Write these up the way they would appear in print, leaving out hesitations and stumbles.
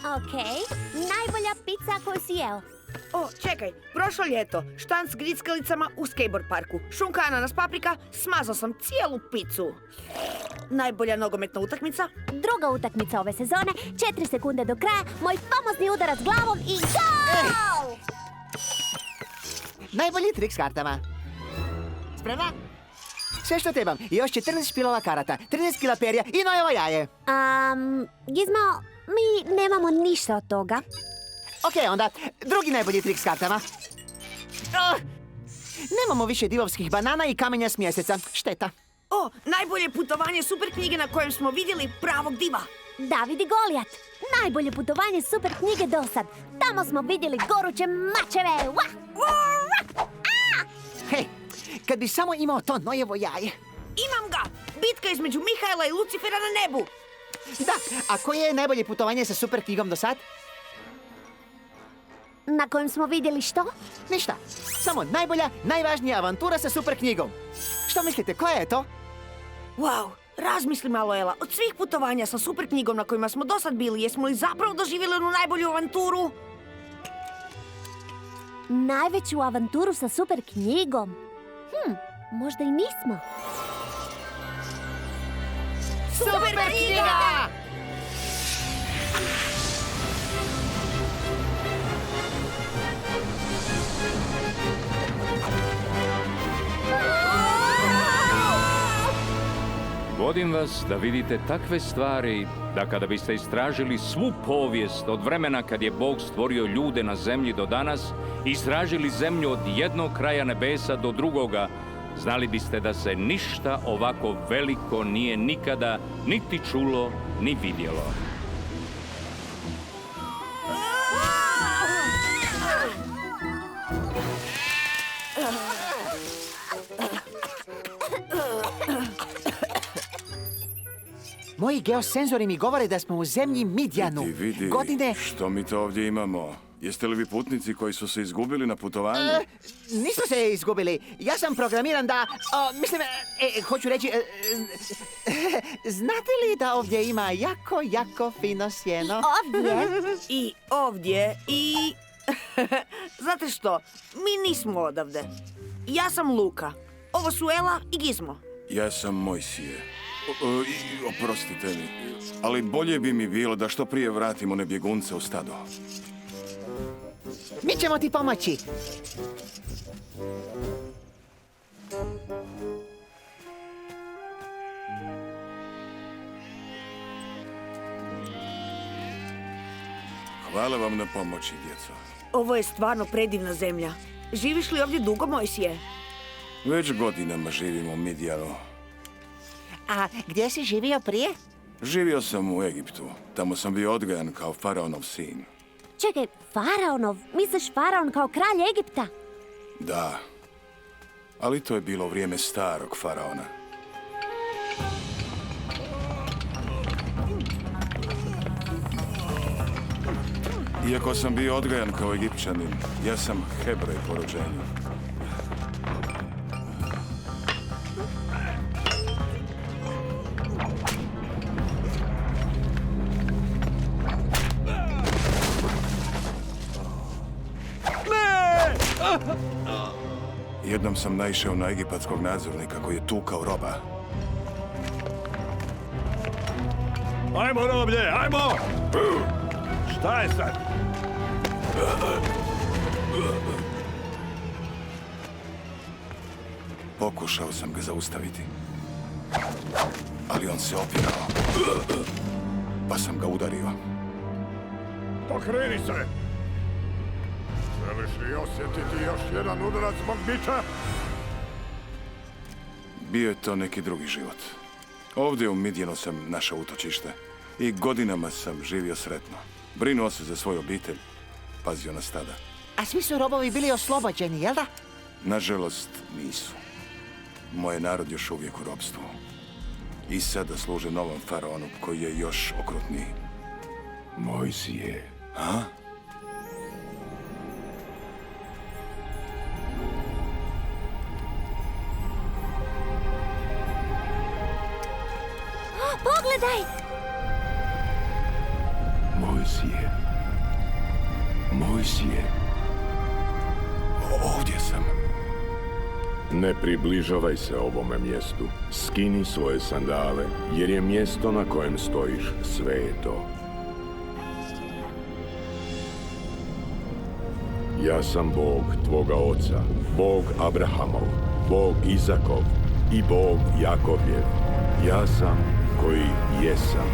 Okej, najbolja pizza koju si jeo. O, čekaj, prošlo ljeto, štanc s grickelicama u skateboard parku, šunka ananas paprika, smazao sam cijelu picu. Najbolja nogometna utakmica? Druga utakmica ove sezone, 4 sekunde do kraja, moj famozni udarac glavom i gol! Najbolji trik s kartama. Spremna? Sve što trebam, i još 14 špilova karata, 13 kila perja i nojevo jaje. Gizmo, mi nemamo ništa od toga. Ok, onda, drugi najbolji trik s kartama. Nemamo više divovskih banana i kamenja s mjeseca. Šteta. O, najbolje putovanje super knjige na kojem smo vidjeli pravog diva. David i Golijat. Najbolje putovanje super knjige dosad. Tamo smo vidjeli goruće mačeve. Hej, kad bi samo imao to nojevo jaje. Imam ga! Bitka između Mihajla i Lucifera na nebu. Da, a koje je najbolje putovanje sa super knjigom do sad? Na kojem smo vidjeli što? Ništa. Samo najbolja, najvažnija avantura sa super knjigom. Što mislite, koja je to? Wow, razmisli malo, Ela. Od svih putovanja sa super knjigom na kojima smo dosad bili, jesmo li zapravo doživjeli onu najbolju avanturu? Najveću avanturu sa super knjigom? Možda i nismo. Super knjiga! Vodim vas da vidite takve stvari da kada biste istražili svu povijest od vremena kad je Bog stvorio ljude na zemlji do danas, istražili zemlju od jednog kraja nebesa do drugoga, znali biste da se ništa ovako veliko nije nikada niti čulo, ni vidjelo. Moji geosenzori mi govore da smo u zemlji Midjanu. Vidi, Godine... što mi to ovdje imamo? Jeste li vi putnici koji su se izgubili na putovanju? Nismo se izgubili. Ja sam programiran da... hoću reći... znate li da ovdje ima jako fino sjeno? Ovdje? I ovdje, i... Znate što, mi nismo odavde. Ja sam Luka. Ovo su Ela i Gizmo. Ja sam Mojsije. Oprostite mi, ali bolje bi mi bilo da što prije vratimo one bjegunce u stado. Mi ćemo ti pomoći. Hvala vam na pomoći, djeco. Ovo je stvarno predivna zemlja. Živiš li ovdje dugo, Mojsije? Već godinama živim u Midjanu. A gdje si živio prije? Živio sam u Egiptu. Tamo sam bio odgajan kao faraonov sin. Čekaj, faraonov? Misliš faraon kao kralj Egipta? Da, ali to je bilo vrijeme starog faraona. Iako sam bio odgajan kao Egipćanin, ja sam Hebrej po rođenju. Jednom sam naišao na egipatskog nadzornika koji je tukao roba. Ajmo, roblje, ajmo! Šta je sad? Pokušao sam ga zaustaviti, ali on se opirao, pa sam ga udario. Pokreni se! Želiš li osjetiti još jedan udarac zbog bića? Bio je to neki drugi život. Ovdje u Midjanu sam našao utočište i godinama sam živio sretno. Brinuo se za svoju obitelj, pazio na stada. A svi su robovi bili oslobođeni, jel da? Nažalost, nisu. Moj narod još uvijek u ropstvu. I sada služe novom faraonu koji je još okrutniji. Mojsije. A? Pogledaj! Moj Mojsije. Mojsije. Ovdje sam. Ne približavaj se ovome mjestu. Skini svoje sandale, jer je mjesto na kojem stojiš sveto. Ja sam Bog tvoga oca, Bog Abrahamov, Bog Izakov i Bog Jakovljev. Ja sam koji jesam.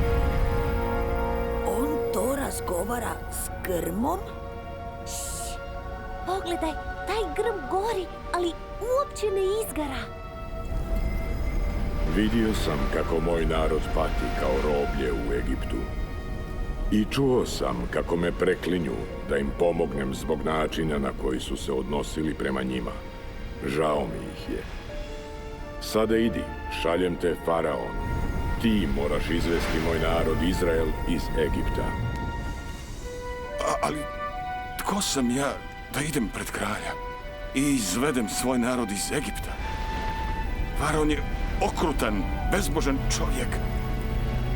On to razgovara s grmom? Pogledaj, taj grm gori, ali uopće ne izgara. Vidio sam kako moj narod pati kao roblje u Egiptu. I čuo sam kako me preklinju da im pomognem zbog načina na koji su se odnosili prema njima. Žao mi ih je. Sada idi, šaljem te Faraonu. Ti moraš izvesti moj narod Izrael iz Egipta. Ali tko sam ja da idem pred kralja i izvedem svoj narod iz Egipta? Faraon je okrutan, bezbožan čovjek.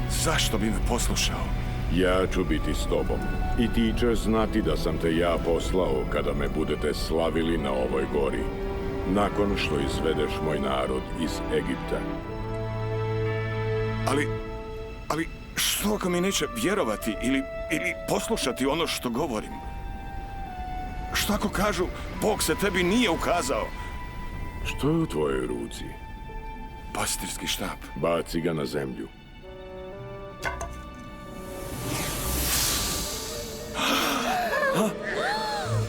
Zašto bi me poslušao? Ja ću biti s tobom i ti ćeš znati da sam te ja poslao kada me budete slavili na ovoj gori, nakon što izvedeš moj narod iz Egipta. Ali što ako mi neće vjerovati ili poslušati ono što govorim? Što ako kažu, Bog se tebi nije ukazao? Što je u tvojoj ruci? Pastirski štap. Baci ga na zemlju.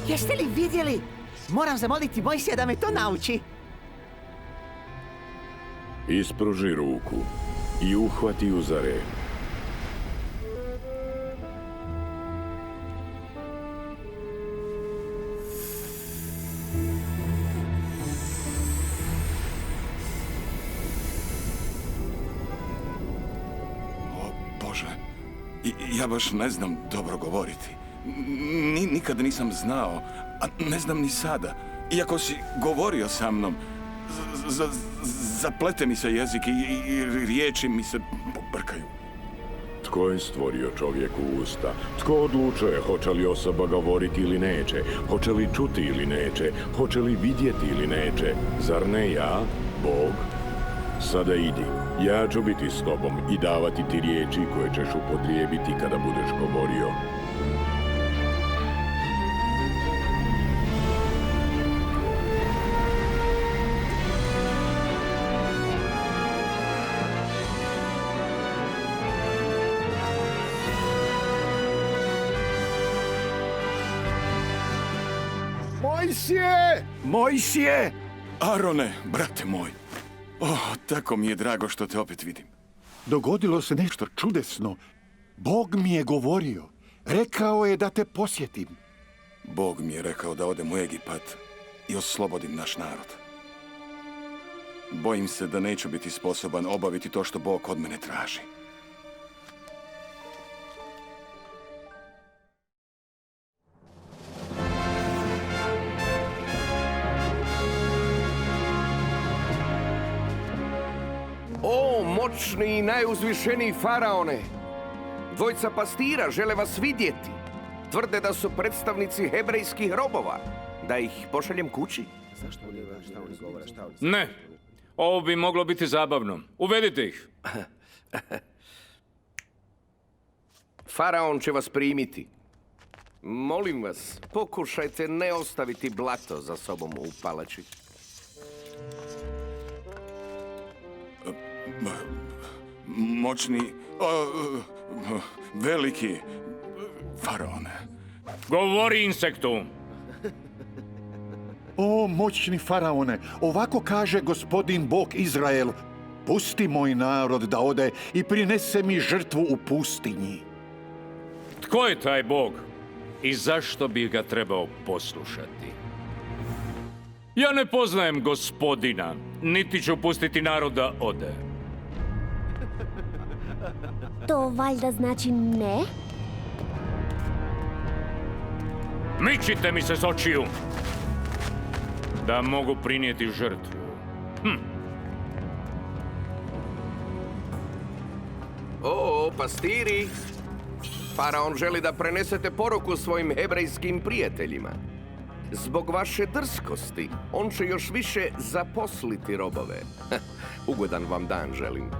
Jeste li vidjeli? Moram zamoliti Mojsija da me to nauči. Ispruži ruku i uhvati ju za rep. O Bože, ja baš ne znam dobro govoriti. Nikad nisam znao, a ne znam ni sada. Iako si govorio sa mnom, zaplete mi se jezik i riječi mi se pobrkaju. Tko je stvorio čovjeku usta? Tko odlučuje hoće li osoba govoriti ili neće? Hoće li čuti ili neće? Hoće li vidjeti ili neće? Zar ne ja, Bog? Sada idi, ja ću biti s tobom i davati ti riječi koje ćeš upotrijebiti kada budeš govorio. Mojsije! Mojsije! Arone, brate moj. Tako mi je drago što te opet vidim. Dogodilo se nešto čudesno. Bog mi je govorio. Rekao je da te posjetim. Bog mi je rekao da odem u Egipat i oslobodim naš narod. Bojim se da neću biti sposoban obaviti to što Bog od mene traži. O, moćni i najuzvišeniji faraone! Dvojca pastira žele vas vidjeti. Tvrde da su predstavnici hebrejskih robova. Da ih pošaljem kući? Ne, ovo bi moglo biti zabavno. Uvedite ih. Faraon će vas primiti. Molim vas, pokušajte ne ostaviti blato za sobom u palači. Moćni, veliki faraone. Govori, insektu. O, moćni faraone, ovako kaže gospodin Bog Izrael. Pusti moj narod da ode i prinese mi žrtvu u pustinji. Tko je taj Bog i zašto bi ga trebao poslušati? Ja ne poznajem gospodina, niti ću pustiti narod da ode. To valjda znači ne? Mičite mi se s očiju, da mogu prinijeti žrtvu. O, pastiri! Faraon želi da prenesete poruku svojim hebrejskim prijateljima. Zbog vaše drskosti, on će još više zaposliti robove. Ugodan vam dan želim.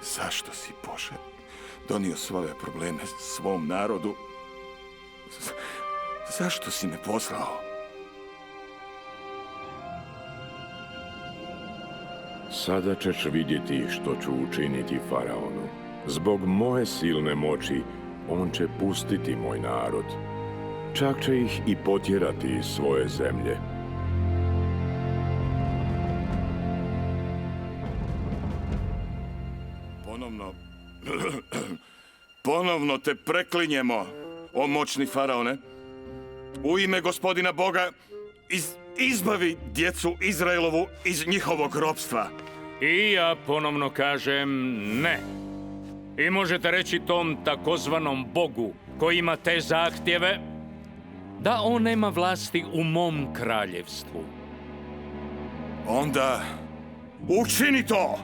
Zašto si, Bože, donio sve ove probleme svom narodu? Zašto si me poslao? Sada ćeš vidjeti što ću učiniti Faraonu. Zbog moje silne moći, on će pustiti moj narod. Čak će ih i potjerati iz svoje zemlje. Ponovno te preklinjemo, o moćni Faraone. U ime gospodina Boga, izbavi djecu Izraelovu iz njihovog ropstva. I ja ponovno kažem ne. I možete reći tom takozvanom Bogu koji ima te zahtjeve da on nema vlasti u mom kraljevstvu. Onda učini to!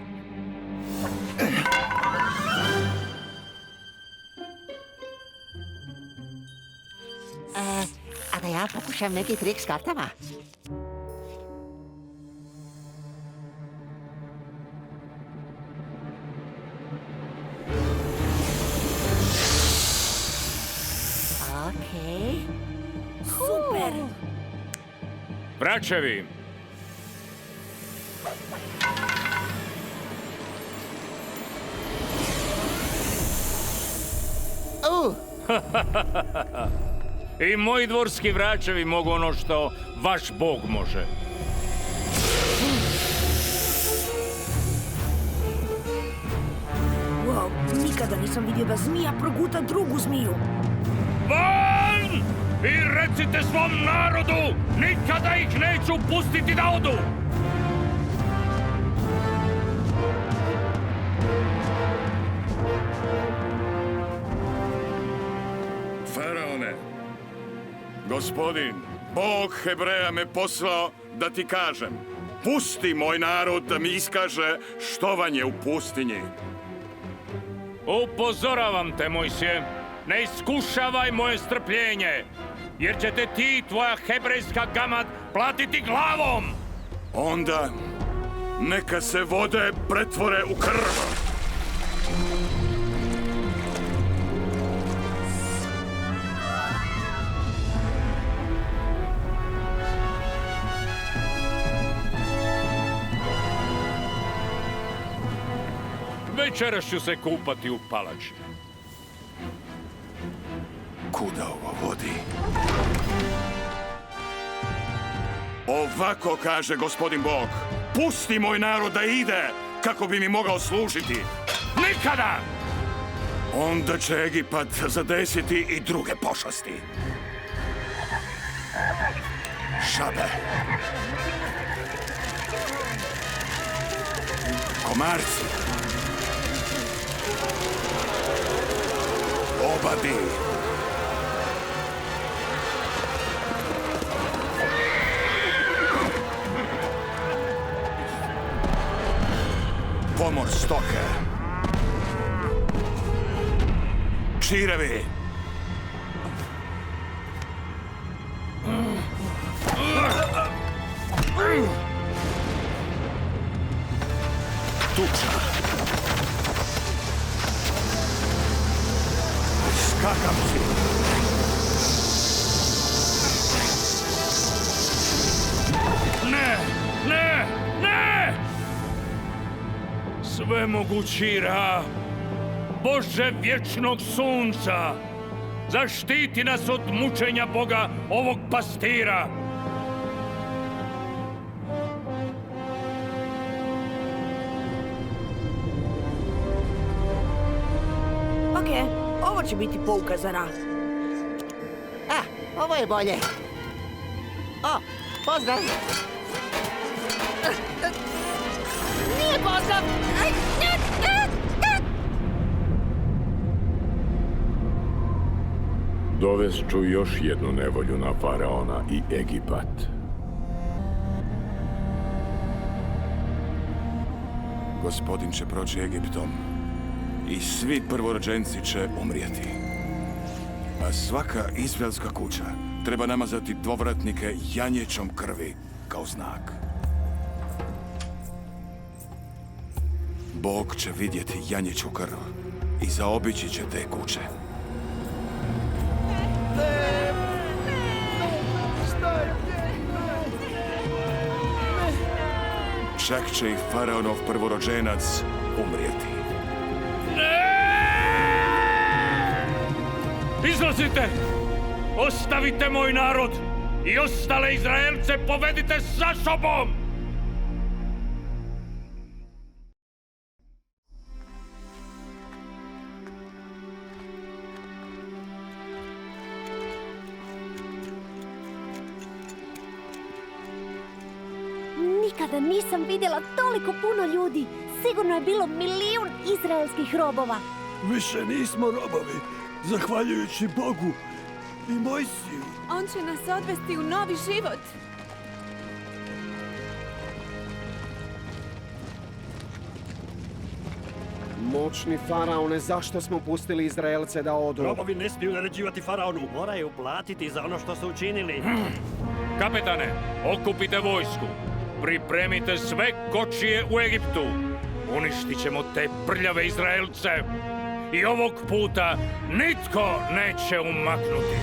A da ja pokušam neki trik s kartama? Okej. Super! Braćevi, i moji dvorski vračevi mogu ono što vaš Bog može. Wow, nikada nisam vidio da zmija proguta drugu zmiju. Van! I recite svom narodu, nikada ih neću pustiti da odu! Faraone, gospodin, Bog Hebreja me poslao da ti kažem. Pusti moj narod da mi iskaže štovanje u pustinji. Upozoravam te, Mojsije, ne iskušavaj moje strpljenje, jer ćete ti i tvoja hebrejska gamad platiti glavom! Onda neka se vode pretvore u krv. Večeras ću se kupati u palači. Kuda ovo vodi? Ovako kaže gospodin Bog. Pusti moj narod da ide, kako bi mi mogao služiti. Nikada! Onda će Egipat zadesiti i druge pošasti. Žabe. Komarci. Obadi. Pomor stoke. Čirevi. Tuča. Skakavci. Ne! Ne! Ne! Svemogući Ra, Bože vječnog sunca, zaštiti nas od mučenja Boga ovog pastira. Okej, ovo će biti pouka za Ra. Ovo je bolje. O, pozdrav. Nije pozdrav. Dovest ću još jednu nevolju na Faraona i Egipat. Gospodin će proći Egiptom i svi prvorođenci će umrijeti. A svaka izraelska kuća treba namazati dvovratnike janjećom krvi kao znak. Bog će vidjeti janjeću krv i zaobići će te kuće. Čak će i Faraonov prvorođenac umrijeti. Izlazite! Ostavite moj narod i ostale Izraelce povedite sa sobom! Nikada nisam vidjela toliko puno ljudi. Sigurno je bilo 1.000.000 izraelskih robova. Više nismo robovi, zahvaljujući Bogu i Mojsiju. On će nas odvesti u novi život. Moćni faraone, zašto smo pustili Izraelce da odu? Robovi ne smiju naređivati faraonu, moraju platiti za ono što su učinili. Kapetane, okupite vojsku. Pripremite sve kočije u Egiptu. Uništit ćemo te prljave Izraelce. I ovog puta nitko neće umaknuti.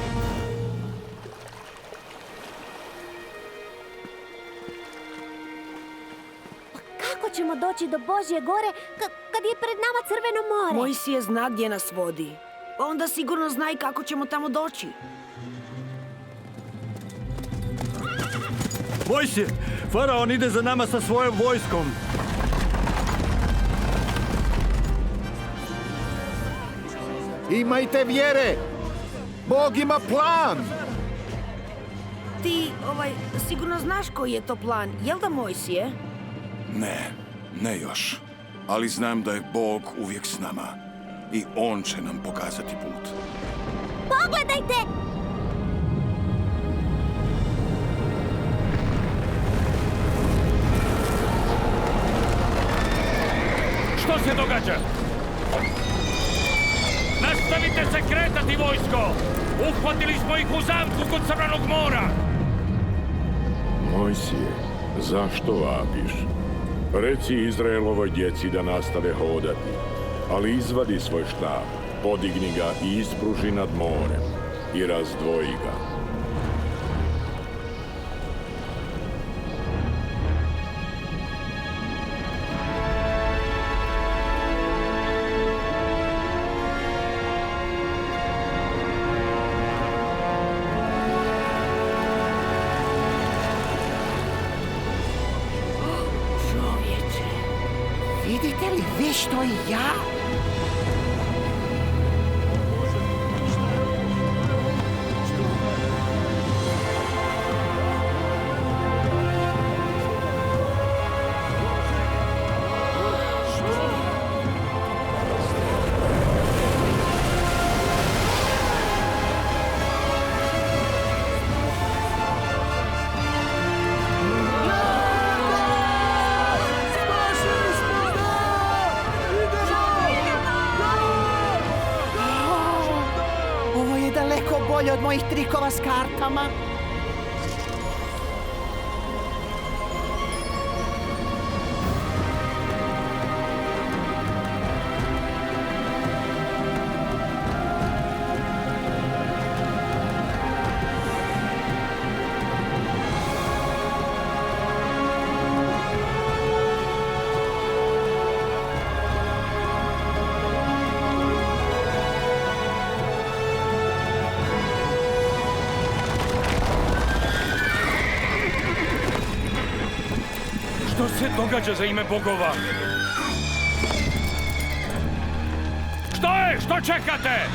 Kako ćemo doći do Božje gore kad je pred nama Crveno more? Mojsije zna gdje nas vodi. Onda sigurno zna i kako ćemo tamo doći. Mojsije, faraon ide za nama sa svojom vojskom. Imajte vjere! Bog ima plan! Ti, sigurno znaš koji je to plan, jel da, Mojsije? Ne još. Ali znam da je Bog uvijek s nama. I On će nam pokazati put. Pogledajte! Što se događa? Nastavite se kretati, vojsko! Uhvatili smo ih u zamku kod Crvenog mora! Mojsije, zašto vapiš? Reci Izraelovoj djeci da nastave hodati, ali izvadi svoj štap, podigni ga i ispruži nad morem i razdvoji ga. Vidite li vi što i ja? Ovo je daleko bolje od mojih trikova s kartama. Što se događa za ime bogova? Što je? Što čekate?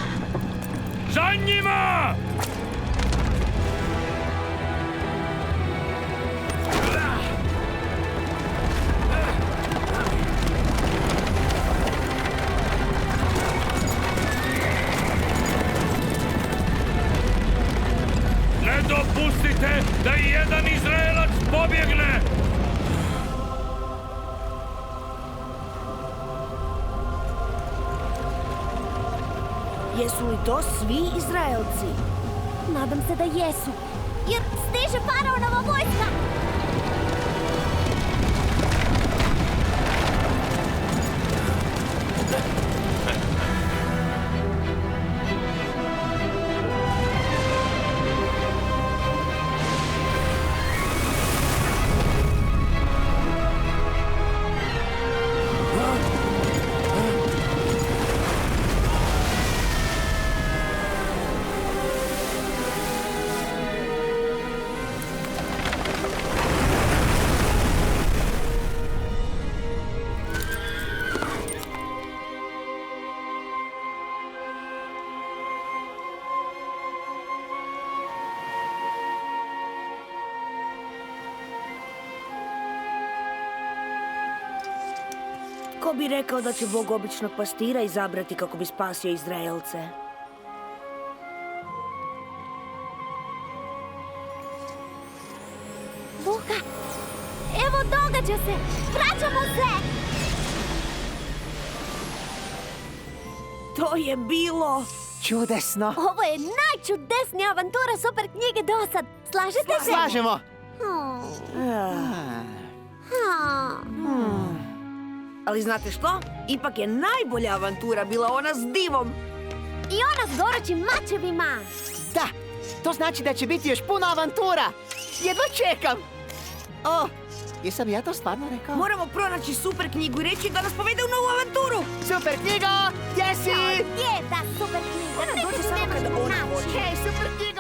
Za njima! dozvolite da jedan Izraelac pobjegne! Jesu li to svi Izraelci? Nadam se da jesu, jer stiže faraonova vojska! Ko bi rekao da će Bog običnog pastira izabrati kako bi spasio Izraelce? Luka, evo događa se! Vraćamo se! To je bilo... Čudesno. Ovo je najčudesnija avantura super knjige dosad. Slažete se? Slažemo. Ali znate što? Ipak je najbolja avantura bila ona s divom. I ona s gorućim mačevima. Da, to znači da će biti još puno avantura. Jedva čekam. O, jesam ja to stvarno rekao? Moramo pronaći super knjigu i reći da nas povede u novu avanturu. Super knjigo, gdje si? Gdje je ta super knjiga? Ona dođe samo kada ona hoće. Hej, super knjigo!